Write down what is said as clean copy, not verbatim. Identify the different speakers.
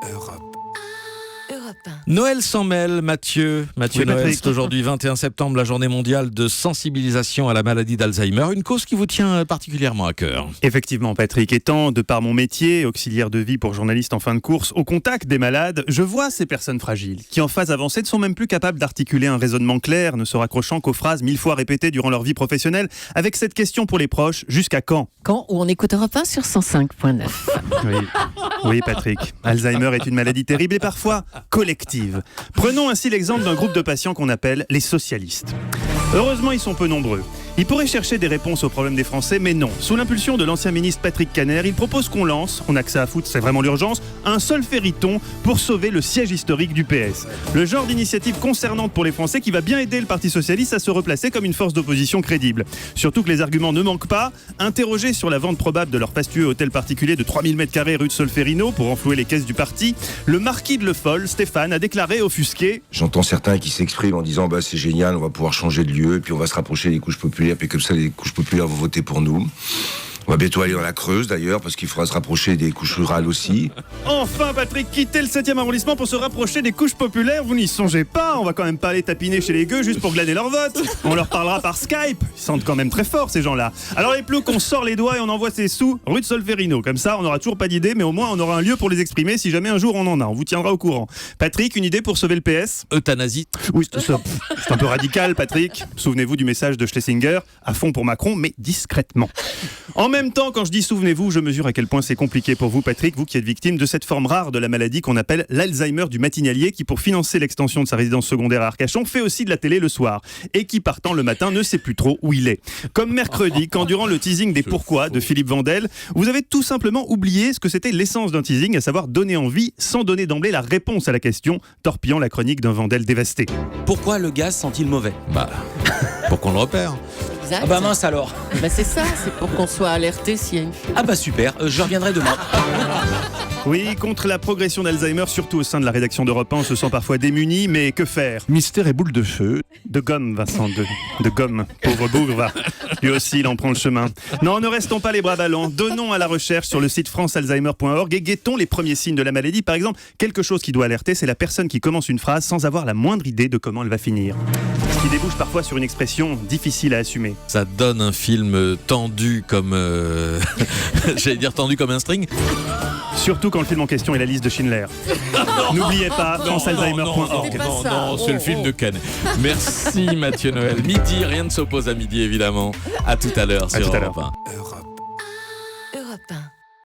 Speaker 1: Europe.
Speaker 2: Noël sans mêle, Mathieu
Speaker 3: Oui,
Speaker 2: Noël,
Speaker 3: Patrick.
Speaker 2: c'est aujourd'hui 21 septembre, la journée mondiale de sensibilisation à la maladie d'Alzheimer, une cause qui vous tient particulièrement à cœur.
Speaker 3: Effectivement, Patrick, étant, de par mon métier, auxiliaire de vie pour journaliste en fin de course, au contact des malades, je vois ces personnes fragiles qui, en phase avancée, ne sont même plus capables d'articuler un raisonnement clair, ne se raccrochant qu'aux phrases 1000 fois répétées durant leur vie professionnelle, avec cette question pour les proches, jusqu'à quand ?
Speaker 4: Quand on écoute Europe 1 sur 105.9.
Speaker 3: Oui, Patrick, Alzheimer est une maladie terrible et parfois collective. Prenons ainsi l'exemple d'un groupe de patients qu'on appelle les socialistes. Heureusement, ils sont peu nombreux. Ils pourraient chercher des réponses aux problèmes des Français, mais non. Sous l'impulsion de l'ancien ministre Patrick Kanner, il propose qu'on lance, on a que ça à foutre, c'est vraiment l'urgence, un seul fériton pour sauver le siège historique du PS. Le genre d'initiative concernante pour les Français qui va bien aider le Parti Socialiste à se replacer comme une force d'opposition crédible. Surtout que les arguments ne manquent pas. Interrogés sur la vente probable de leur fastueux hôtel particulier de 3000 m² rue de Solferino pour enflouer les caisses du parti, le marquis de Le Foll, Stéphane, a déclaré offusqué:
Speaker 5: J'entends certains qui s'expriment en disant c'est génial, on va pouvoir changer de lieu, et puis on va se rapprocher des couches populaires, puis comme ça les couches populaires vont voter pour nous. On va bientôt aller dans la Creuse d'ailleurs, parce qu'il faudra se rapprocher des couches rurales aussi.
Speaker 3: Enfin, Patrick, quittez le 7e arrondissement pour se rapprocher des couches populaires, vous n'y songez pas, on va quand même pas aller tapiner chez les gueux juste pour glaner leur vote. On leur parlera par Skype, ils sentent quand même très fort ces gens-là. Alors les ploucs, on sort les doigts et on envoie ses sous rue de Solferino. Comme ça, on n'aura toujours pas d'idée, mais au moins on aura un lieu pour les exprimer si jamais un jour on en a. On vous tiendra au courant. Patrick, une idée pour sauver le PS ?
Speaker 2: Euthanasie.
Speaker 3: Oui, c'est un peu radical, Patrick. Souvenez-vous du message de Schlesinger, à fond pour Macron, mais discrètement. En même temps, quand je dis souvenez-vous, je mesure à quel point c'est compliqué pour vous, Patrick, vous qui êtes victime de cette forme rare de la maladie qu'on appelle l'Alzheimer du matinalier, qui pour financer l'extension de sa résidence secondaire à Arcachon, fait aussi de la télé le soir, et qui partant le matin ne sait plus trop où il est. Comme mercredi, quand durant le teasing des pourquoi de Philippe Vandel, vous avez tout simplement oublié ce que c'était l'essence d'un teasing, à savoir donner envie sans donner d'emblée la réponse à la question, torpillant la chronique d'un Vandel dévasté.
Speaker 6: Pourquoi le gaz sent-il mauvais ?
Speaker 2: Pour qu'on le repère.
Speaker 4: Exact.
Speaker 6: Ah bah mince alors.
Speaker 4: Bah c'est ça, c'est pour qu'on soit alerté s'il y a une fuite.
Speaker 6: Ah bah super, je reviendrai demain.
Speaker 3: Oui, contre la progression d'Alzheimer, surtout au sein de la rédaction d'Europe 1, on se sent parfois démuni, mais que faire ?
Speaker 7: Mystère et boule de feu.
Speaker 3: De gomme, Vincent, de gomme. Pauvre bougre, va. Lui aussi, il en prend le chemin. Non, ne restons pas les bras ballants. Donnons à la recherche sur le site francealzheimer.org et guettons les premiers signes de la maladie. Par exemple, quelque chose qui doit alerter, c'est la personne qui commence une phrase sans avoir la moindre idée de comment elle va finir. Ce qui débouche parfois sur une expression difficile à assumer.
Speaker 2: Ça donne un film tendu comme... J'allais dire tendu comme un string.
Speaker 3: Surtout quand le film en question est la liste de Schindler. N'oubliez pas, francealzheimer.org.
Speaker 4: C'était pas
Speaker 2: Non,
Speaker 4: ça.
Speaker 2: non, c'est le film de Ken. Merci Mathieu Noël. Midi, rien ne s'oppose à midi évidemment. À tout à l'heure sur
Speaker 3: tout à
Speaker 2: Europe
Speaker 3: l'heure.
Speaker 2: 1.
Speaker 1: Europe.